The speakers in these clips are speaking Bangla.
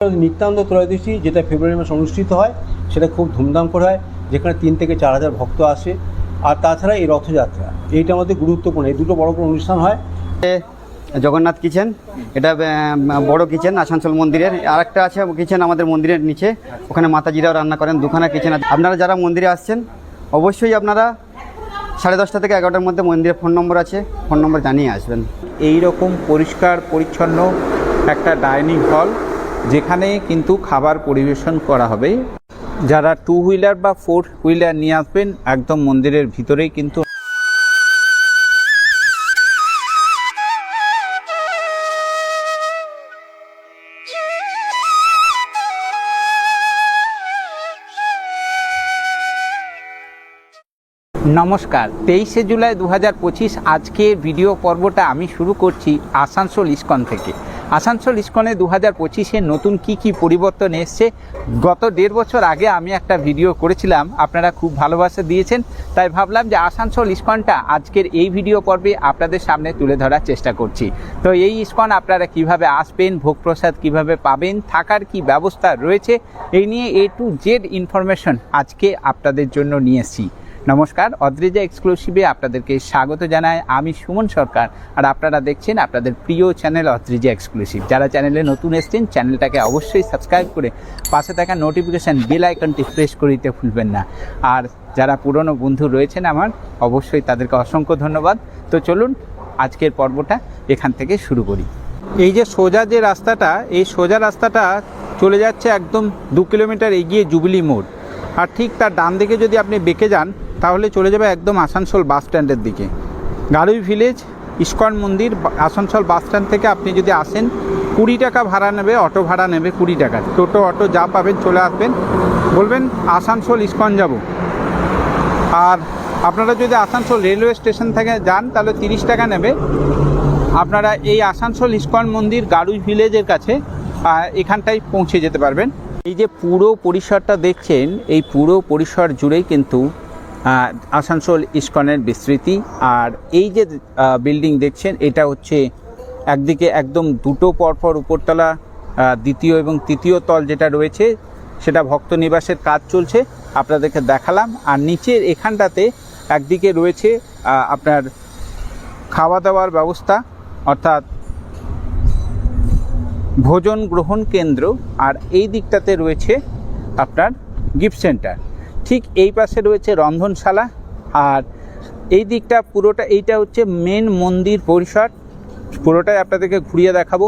নিত্যানন্দ ত্রয়োদশী যেটা ফেব্রুয়ারি মাসে অনুষ্ঠিত হয় সেটা খুব ধুমধাম করে হয়, যেখানে 3 থেকে 4,000 ভক্ত আসে। আর তাছাড়া এই রথযাত্রা এইটা আমাদের গুরুত্বপূর্ণ, এই দুটো বড় বড় অনুষ্ঠান হয়। জগন্নাথ কিচেন, এটা বড় কিচেন আসানসোল মন্দিরের। আর একটা আছে কিচেন আমাদের মন্দিরের নিচে, ওখানে মাতাজিরাও রান্না করেন, দুখানা কিচেন আছে। আপনারা যারা মন্দিরে আসছেন অবশ্যই আপনারা 10:30 থেকে 11টার মধ্যে মন্দিরের ফোন নম্বর আছে, ফোন নম্বর জানিয়ে আসবেন। এই রকম পরিষ্কার পরিচ্ছন্ন একটা ডাইনিং হল, যেখানে কিন্তু খাবার পরিবেশন করা হবে। যারা 2 হুইলার বা 4 হুইলার নিয়ে আসবেন একদম মন্দিরের ভিতরেই কিন্তু। নমস্কার, 23শে জুলাই 2025 আজকের ভিডিও পর্বটা আমি শুরু করছি আসানসোল ইস্কন থেকে। আসানসোল ইস্কনে 2025-এ নতুন কি পরিবর্তন এসছে। গত 1.5 বছর আগে আমি একটা ভিডিও করেছিলাম, আপনারা খুব ভালোবাসা দিয়েছেন, তাই ভাবলাম যে আসানসোল ইস্কনটা আজকের এই ভিডিও পর্বে আপনাদের সামনে তুলে ধরার চেষ্টা করছি। তো এই ইস্কন আপনারা কিভাবে আসবেন, ভোগ প্রসাদ কীভাবে পাবেন, থাকার কি ব্যবস্থা রয়েছে, এই নিয়ে A to Z ইনফরমেশন আজকে আপনাদের জন্য নিয়ে এসেছি। নমস্কার, অদ্রিজা এক্সক্লুসিভে আপনাদেরকে স্বাগত জানাই। আমি সুমন সরকার, আর আপনারা দেখছেন আপনাদের প্রিয় চ্যানেল অদ্রিজা এক্সক্লুসিভ। যারা চ্যানেলে নতুন এসেছেন চ্যানেলটাকে অবশ্যই সাবস্ক্রাইব করে পাশে থাকা নোটিফিকেশান বেল আইকনটি প্রেস করে দিতে ভুলবেন না। আর যারা পুরনো বন্ধু রয়েছেন আমার, অবশ্যই তাদেরকে অসংখ্য ধন্যবাদ। তো চলুন আজকের পর্বটা এখান থেকে শুরু করি। এই যে সোজা যে রাস্তাটা, এই সোজা রাস্তাটা চলে যাচ্ছে একদম 2 কিলোমিটার এগিয়ে জুবিলি মোড়, আর ঠিক তার ডান দিকে যদি আপনি বেঁকে যান তাহলে চলে যাবে একদম আসানসোল বাস স্ট্যান্ডের দিকে। গাড়ুই ভিলেজ ইস্কন মন্দির, আসানসোল বাস স্ট্যান্ড থেকে আপনি যদি আসেন 20 টাকা ভাড়া নেবে, অটো ভাড়া নেবে 20 টাকা। টোটো অটো যা পাবেন চলে আসবেন, বলবেন আসানসোল ইস্কন যাব। আর আপনারা যদি আসানসোল রেলওয়ে স্টেশন থেকে যান তাহলে 30 টাকা নেবে। আপনারা এই আসানসোল ইস্কন মন্দির গাড়ুই ভিলেজের কাছে এখানটায় পৌঁছে যেতে পারবেন। এই যে পুরো পরিসরটা দেখছেন, এই পুরো পরিসর জুড়েই কিন্তু আসানসোল ইস্কনের বিস্তৃতি। আর এই যে বিল্ডিং দেখছেন, এটা হচ্ছে একদিকে একদম দুটো পরপর উপরতলা, দ্বিতীয় এবং তৃতীয় তল যেটা রয়েছে সেটা ভক্ত নিবাসের কাজ চলছে, আপনাদেরকে দেখালাম। আর নিচের এখানটাতে একদিকে রয়েছে আপনার খাওয়া দাওয়ার ব্যবস্থা, অর্থাৎ ভোজন গ্রহণ কেন্দ্র, আর এই দিকটাতে রয়েছে আপনার গিফট সেন্টার। ঠিক এই পাশে রয়েছে রন্ধনশালা, আর এই দিকটা পুরোটা, এইটা হচ্ছে মেন মন্দির পরিসর, পুরোটাই আপনাদেরকে ঘুরিয়ে দেখাবো।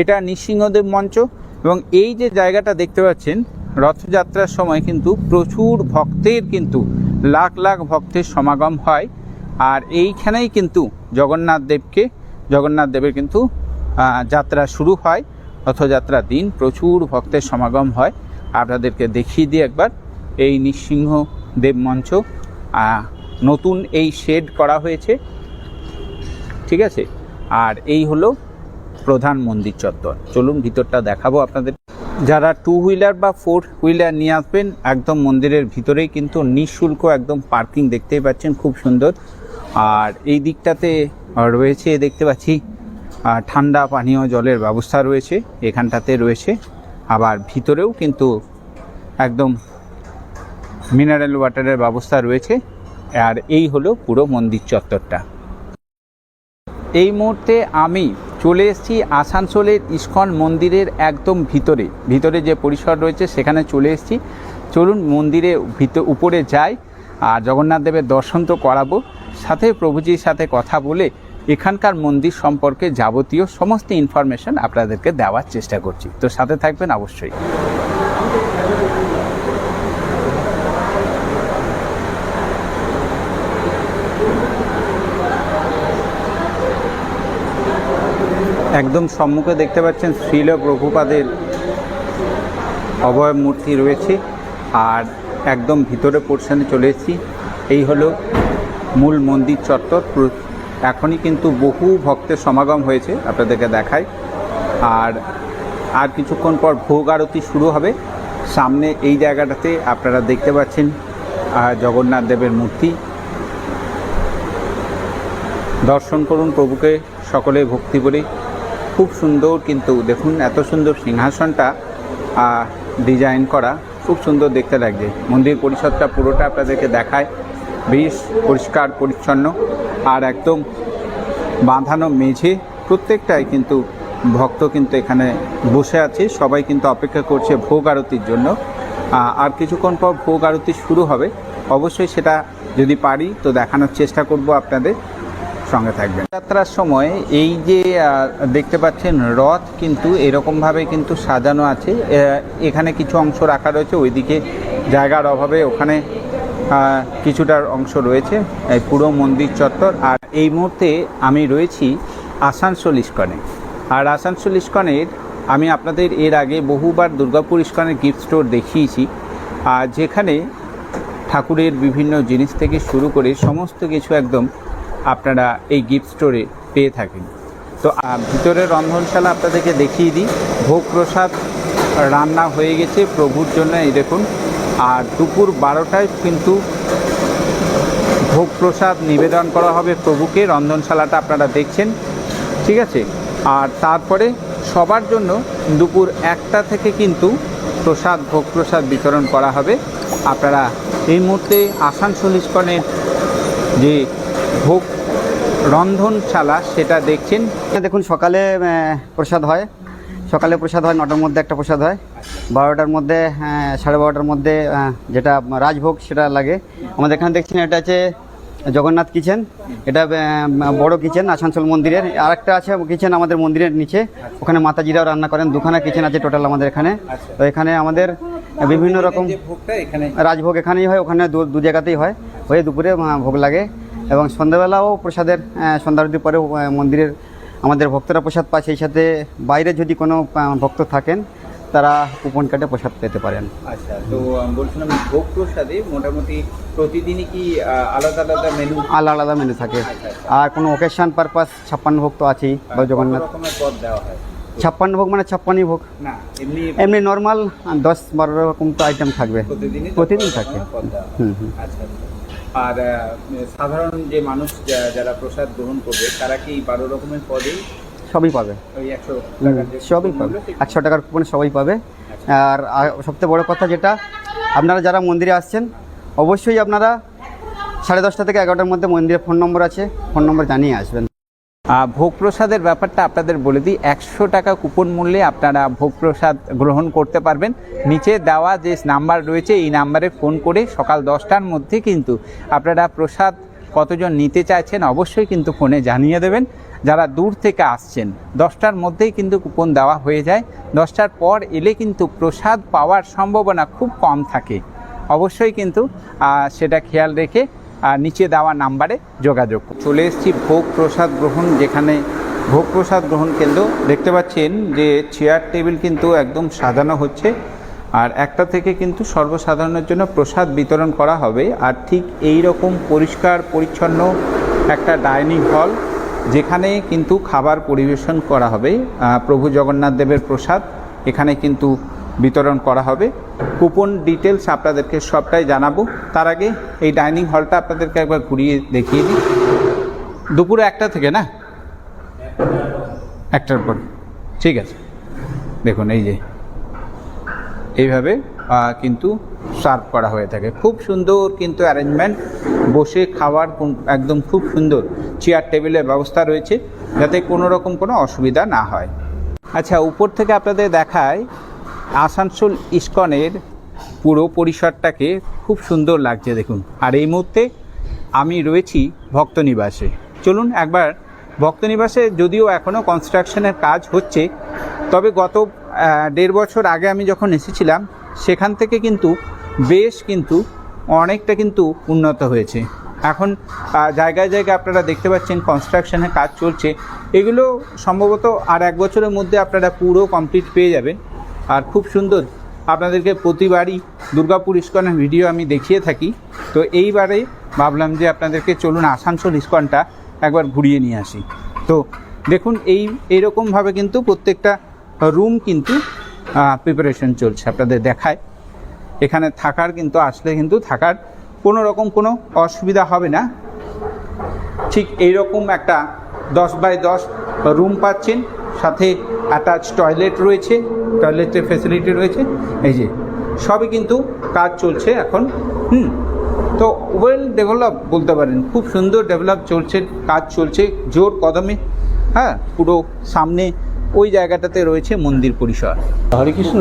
এটা নৃসিংহদেব মঞ্চ, এবং এই যে জায়গাটা দেখতে পাচ্ছেন, রথযাত্রার সময় কিন্তু প্রচুর ভক্তের, কিন্তু লাখ লাখ ভক্তের সমাগম হয়। আর এইখানেই কিন্তু জগন্নাথ দেবের কিন্তু যাত্রা শুরু হয়। রথযাত্রার দিন প্রচুর ভক্তের সমাগম হয়। আপনাদেরকে দেখিয়ে দিই একবার এই নৃসিংহদেব মঞ্চ, নতুন এই শেড করা হয়েছে, ঠিক আছে। আর এই হলো প্রধান মন্দির চত্বর। চলুন ভিতরটা দেখাবো আপনাদের। যারা 2 হুইলার বা 4 হুইলার নিয়ে আসবেন একদম মন্দিরের ভিতরেই কিন্তু নিঃশুল্ক একদম পার্কিং দেখতেই পাচ্ছেন, খুব সুন্দর। আর এই দিকটাতে রয়েছে দেখতে পাচ্ছি ঠান্ডা পানীয় জলের ব্যবস্থা রয়েছে, এখানটাতে রয়েছে। আবার ভিতরেও কিন্তু একদম মিনারেল ওয়াটারের ব্যবস্থা রয়েছে। আর এই হলো পুরো মন্দির চত্বরটা। এই মুহূর্তে আমি চলে এসেছি আসানসোলের ইস্কন মন্দিরের একদম ভিতরে যে পরিসর রয়েছে সেখানে চলে এসেছি। চলুন মন্দিরে উপরে যাই, আর জগন্নাথ দেবের দর্শন তো করাবো, সাথে প্রভুজির সাথে কথা বলে এখানকার মন্দির সম্পর্কে যাবতীয় সমস্ত ইনফরমেশন আপনাদেরকে দেওয়ার চেষ্টা করছি। তো সাথে থাকবেন অবশ্যই। একদম সম্মুখে দেখতে পাচ্ছেন শ্রীল প্রভুপাদের অভয় মূর্তি রয়েছে। আর একদম ভিতরে পোর্শনে চলে এসেছি। এই হলো মূল মন্দির চত্বর। এখনই কিন্তু বহু ভক্তের সমাগম হয়েছে, আপনাদেরকে দেখাই। আর কিছুক্ষণ পর ভোগ আরতি শুরু হবে। সামনে এই জায়গাটাতে আপনারা দেখতে পাচ্ছেন জগন্নাথ দেবের মূর্তি। দর্শন করুন প্রভুকে সকলে ভক্তি করে। খুব সুন্দর, কিন্তু দেখুন এত সুন্দর সিংহাসনটা ডিজাইন করা, খুব সুন্দর দেখতে লাগছে। মন্দির পরিসরটা পুরোটা আপনাদেরকে দেখায়, বেশ পরিষ্কার পরিচ্ছন্ন আর একদম বাঁধানো মেঝে। প্রত্যেকটাই কিন্তু ভক্ত কিন্তু এখানে বসে আছে, সবাই কিন্তু অপেক্ষা করছে ভোগ আরতির জন্য। আর কিছুক্ষণ পর ভোগ আরতি শুরু হবে, অবশ্যই সেটা যদি পারি তো দেখানোর চেষ্টা করব, আপনাদের সঙ্গে থাকবেন। যাত্রার সময় এই যে দেখতে পাচ্ছেন রথ কিন্তু এরকমভাবে কিন্তু সাজানো আছে। এখানে কিছু অংশ রাখা রয়েছে, ওইদিকে জায়গার অভাবে ওখানে কিছুটার অংশ রয়েছে, এই পুরো মন্দির চত্বর। আর এই মুহূর্তে আমি রয়েছি আসানসোল ইস্কনে। আর আসানসোল ইস্কনের আমি আপনাদের এর আগে বহুবার দুর্গাপুর ইস্কনের গিফট স্টোর দেখিয়েছি, আর যেখানে ঠাকুরের বিভিন্ন জিনিস থেকে শুরু করে সমস্ত কিছু একদম আপনারা এই গিফট স্টোরে পেয়ে থাকেন। তো ভিতরের রন্ধনশালা আপনাদেরকে দেখিয়ে দিই। ভোগ প্রসাদ রান্না হয়ে গেছে প্রভুর জন্য, এই দেখুন। আর দুপুর 12টায় কিন্তু ভোগ প্রসাদ নিবেদন করা হবে প্রভুকে। রন্ধনশালাটা আপনারা দেখছেন, ঠিক আছে। আর তারপরে সবার জন্য দুপুর 1টা থেকে কিন্তু প্রসাদ, ভোগ প্রসাদ বিতরণ করা হবে। আপনারা এই মুহূর্তে আসানসোল ইস্কনের যে ভোগ রন্ধনশালা সেটা দেখছেন। দেখুন, সকালে প্রসাদ হয়, সকালে প্রসাদ হয় 9টার মধ্যে একটা প্রসাদ হয়, 12টার মধ্যে 12:30টার মধ্যে যেটা রাজভোগ সেটা লাগে। আমাদের এখানে দেখছেন এটা আছে জগন্নাথ কিচেন, এটা বড় কিচেন আসানসোল মন্দিরের। আর একটা আছে কিচেন আমাদের মন্দিরের নিচে, ওখানে মাতাজিরাও রান্না করেন। দুখানা কিচেন আছে টোটাল আমাদের এখানে। তো এখানে আমাদের বিভিন্ন রকম রাজভোগ এখানেই হয়, ওখানে দু জায়গাতেই হয়, হয়ে দুপুরে ভোগ লাগে। এবং সন্ধ্যাবেলাও প্রসাদের সন্ধ্যারতির পরে মন্দিরের আমাদের ভক্তরা প্রসাদ পায়। সেই সাথে বাইরে যদি কোনো ভক্ত থাকেন তারা কুপন কাটে প্রসাদ পেতে পারেন। আচ্ছা, তো বলছিলাম ভোগ প্রসাদে মোটামুটি প্রতিদিনই কি আলাদা আলাদা মেনু? আলাদা আলাদা মেনু থাকে। আর কোনো ওকেশন পারপাস 56 ভোগ তো আছেই, বা জগন্নাথ রকমের পদ দেওয়া হয়। 56 ভোগ মানে 56ই ভোগ না, এমনি নর্মাল 10-12 রকম তো আইটেম থাকবে, প্রতিদিন থাকে। আচ্ছা, আর সাধারণ যে মানুষ যারা প্রসাদ গ্রহণ করবে তারা কি 12 রকমের পদেই সবই পাবে, ওই 100 সবই পাবে, 100 টাকার কুপনে সবাই পাবে। আর সবথেকে বড় কথা যেটা, আপনারা যারা মন্দিরে আসছেন অবশ্যই আপনারা 10:30 থেকে 11টার মধ্যে মন্দিরে ফোন নম্বর আছে, ফোন নম্বর জানিয়ে আসবেন। ভোগ প্রসাদের ব্যাপারটা আপনাদের বলে দিই, 100 টাকা কুপন মূল্যে আপনারা ভোগ প্রসাদ গ্রহণ করতে পারবেন। নিচে দেওয়া যে নাম্বার রয়েছে এই নাম্বারে ফোন করে সকাল 10টার মধ্যে কিন্তু আপনারা প্রসাদ কতজন নিতে চাইছেন অবশ্যই কিন্তু ফোনে জানিয়ে দেবেন। যারা দূর থেকে আসছেন 10টার মধ্যেই কিন্তু কুপন দেওয়া হয়ে যায়। 10টার পর এলে কিন্তু প্রসাদ পাওয়ার সম্ভাবনা খুব কম থাকে, অবশ্যই কিন্তু সেটা খেয়াল রেখে নিচে দেওয়া নাম্বারে যোগাযোগ। চলে এসেছি ভোগ প্রসাদ গ্রহণ, যেখানে ভোগ প্রসাদ গ্রহণ কেন্দ্র। দেখতে পাচ্ছেন যে চেয়ার টেবিল কিন্তু একদম সাজানো হচ্ছে, আর একটা থেকে কিন্তু সর্বসাধারণের জন্য প্রসাদ বিতরণ করা হবে। আর ঠিক এই রকম পরিষ্কার পরিচ্ছন্ন একটা ডাইনিং হল, যেখানে কিন্তু খাবার পরিবেশন করা হবে। প্রভু জগন্নাথ দেবের প্রসাদ এখানে কিন্তু বিতরণ করা হবে। কুপন ডিটেলস আপনাদেরকে সবটাই জানাবো। তার আগে এই ডাইনিং হলটা আপনাদেরকে একবার ঘুরিয়ে দেখিয়ে দিই। দুপুরে 1টা থেকে না, 1টার পর, ঠিক আছে। দেখুন এই যে এইভাবে কিন্তু সার্ভ করা হয়ে থাকে। খুব সুন্দর কিন্তু অ্যারেঞ্জমেন্ট, বসে খাওয়ার একদম খুব সুন্দর চেয়ার টেবিলের ব্যবস্থা রয়েছে, যাতে কোনো রকম কোনো অসুবিধা না হয়। আচ্ছা, উপর থেকে আপনাদের দেখায় আসানসোল ইস্কনের পুরো পরিসরটাকে খুব সুন্দর লাগছে দেখুন। আর এই মুহূর্তে আমি রয়েছি ভক্তনিবাসে। চলুন একবার ভক্তনিবাসে, যদিও এখনও কনস্ট্রাকশনের কাজ হচ্ছে, তবে গত 1.5 বছর আগে আমি যখন এসেছিলাম সেখান থেকে কিন্তু বেশ কিন্তু অনেকটা কিন্তু উন্নত হয়েছে। এখন জায়গায় জায়গায় আপনারা দেখতে পাচ্ছেন কনস্ট্রাকশনের কাজ চলছে। এগুলো সম্ভবত আর 1 বছরের মধ্যে আপনারা পুরো কমপ্লিট পেয়ে যাবেন। আর খুব সুন্দর, আপনাদেরকে প্রতিবারই দুর্গাপুর ইস্কনের ভিডিও আমি দেখিয়ে থাকি, তো এইবারে ভাবলাম যে আপনাদেরকে চলুন আসানসোল ইস্কনটা একবার ঘুরিয়ে নিয়ে আসি। তো দেখুন এইরকমভাবে কিন্তু প্রত্যেকটা রুম কিন্তু প্রিপারেশন চলছে, আপনাদের দেখায়। এখানে থাকার কিন্তু আসলে কিন্তু থাকার কোনো রকম কোনো অসুবিধা হবে না। ঠিক এইরকম একটা 10 বাই 10 রুম পাচ্ছেন, সাথে অ্যাটাচ টয়লেট রয়েছে, টয়লেটের ফেসিলিটি রয়েছে। এই যে সবই কিন্তু কাজ চলছে এখন। তো ওয়েল ডেভেলপ বলতে পারেন, খুব সুন্দর ডেভেলপ চলছে, কাজ চলছে জোর কদমে। হ্যাঁ, পুরো সামনে ওই জায়গাটাতে রয়েছে মন্দির পরিসর। হরে কৃষ্ণ।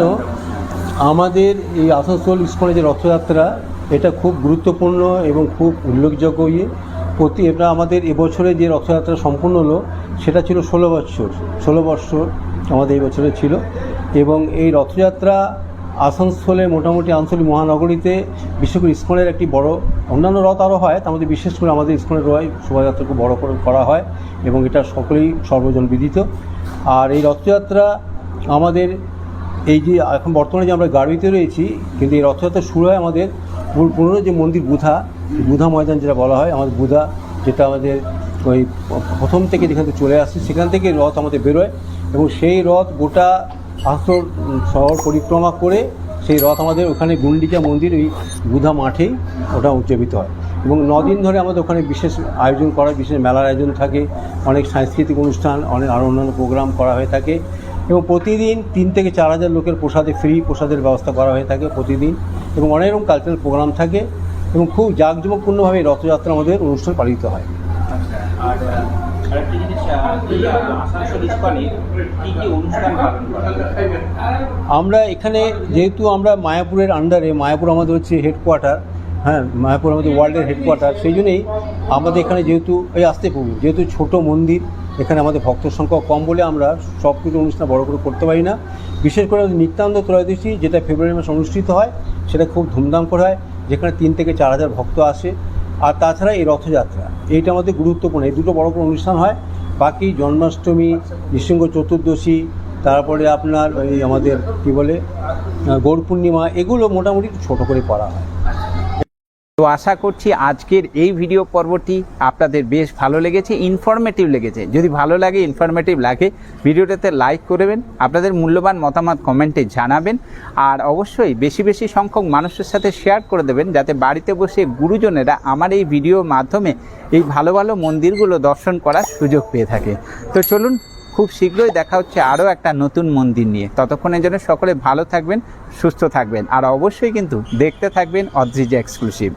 আমাদের এই আসানসোল ইস্কনে যে রথযাত্রা, এটা খুব গুরুত্বপূর্ণ এবং খুব উল্লেখযোগ্য। এটা আমাদের এবছরে যে রথযাত্রা সম্পূর্ণ হলো সেটা ছিল 16 বছর আমাদের এই বছরে ছিল। এবং এই রথযাত্রা আসানসোলে মোটামুটি আঞ্চলিক মহানগরীতে বিশেষ করে ইস্কনের একটি বড়, অন্যান্য রথ আরও হয়, তার মধ্যে বিশেষ করে আমাদের ইস্কনের শোভাযাত্রা খুব বড় করে করা হয় এবং এটা সকলেই সর্বজন বিদিত। আর এই রথযাত্রা আমাদের এই যে এখন বর্তমানে যে আমরা গাড়িতে রয়েছি, কিন্তু এই রথযাত্রা শুরু হয় আমাদের পুরনো যে মন্দির বুধা ময়দান যেটা বলা হয়, আমাদের বুধা, যেটা আমাদের ওই প্রথম থেকে যেখান থেকে চলে আসছে সেখান থেকে রথ আমাদের বেরোয় এবং সেই রথ গোটা আসানসোল শহর পরিক্রমা করে সেই রথ আমাদের ওখানে গুন্ডিচা মন্দির ওই বুধা মাঠেই ওটা উদযাপিত হয়। এবং 9 দিন ধরে আমাদের ওখানে বিশেষ আয়োজন করা, বিশেষ মেলার আয়োজন থাকে, অনেক সাংস্কৃতিক অনুষ্ঠান, অনেক আরও অন্যান্য প্রোগ্রাম করা হয়ে থাকে এবং প্রতিদিন 3 থেকে 4 হাজার লোকের ফ্রি প্রসাদের ব্যবস্থা করা হয়ে থাকে প্রতিদিন, এবং অনেক রকম কালচারাল প্রোগ্রাম থাকে এবং খুব জাঁকজমকপূর্ণভাবে রথযাত্রা আমাদের অনুষ্ঠান পালিত হয়। আর আরেকটি জিনিস, আসানসোল ইস্কনে কী কী অনুষ্ঠান পালন করা হয়? আমরা এখানে যেহেতু আমরা মায়াপুরের আন্ডারে, মায়াপুর আমাদের হচ্ছে হেডকোয়ার্টার, হ্যাঁ, মায়াপুর আমাদের ওয়ার্ল্ডের হেডকোয়ার্টার, সেই জন্যই আমাদের এখানে যেহেতু যেহেতু ছোট মন্দির, এখানে আমাদের ভক্তের সংখ্যা কম বলে আমরা সব কিছু অনুষ্ঠান বড় করে করতে পারি না। বিশেষ করে নিত্যানন্দ ত্রয়োদশী, যেটা ফেব্রুয়ারি মাসে অনুষ্ঠিত হয়, সেটা খুব ধুমধাম করে হয়, যেখানে 3 থেকে 4 হাজার ভক্ত আসে। আর তাছাড়া এই রথযাত্রা, এইটা আমাদের গুরুত্বপূর্ণ, এই দুটো বড় অনুষ্ঠান হয়। বাকি জন্মাষ্টমী, নৃসিংহ চতুর্দশী, তারপরে আপনার ওই আমাদের কী বলে গৌর পূর্ণিমা, এগুলো মোটামুটি একটু ছোটো করে করা হয়। তো আশা করছি আজকের এই ভিডিও পর্বটি আপনাদের বেশ ভালো লেগেছে, ইনফরমেটিভ লেগেছে। যদি ভালো লাগে, ইনফরমেটিভ লাগে, ভিডিওটাতে লাইক করবেন, আপনাদের মূল্যবান মতামত কমেন্টে জানাবেন, আর অবশ্যই বেশি বেশি সংখ্যক মানুষের সাথে শেয়ার করে দেবেন, যাতে বাড়িতে বসে গুরুজনেরা আমার এই ভিডিওর মাধ্যমে এই ভালো ভালো মন্দিরগুলো দর্শন করার সুযোগ পেয়ে থাকে। তো চলুন, খুব শীঘ্রই দেখা হচ্ছে আরও একটা নতুন মন্দির নিয়ে। ততক্ষণের জন্য সকলে ভালো থাকবেন, সুস্থ থাকবেন, আর অবশ্যই কিন্তু দেখতে থাকবেন অদ্রিজা এক্সক্লুসিভ।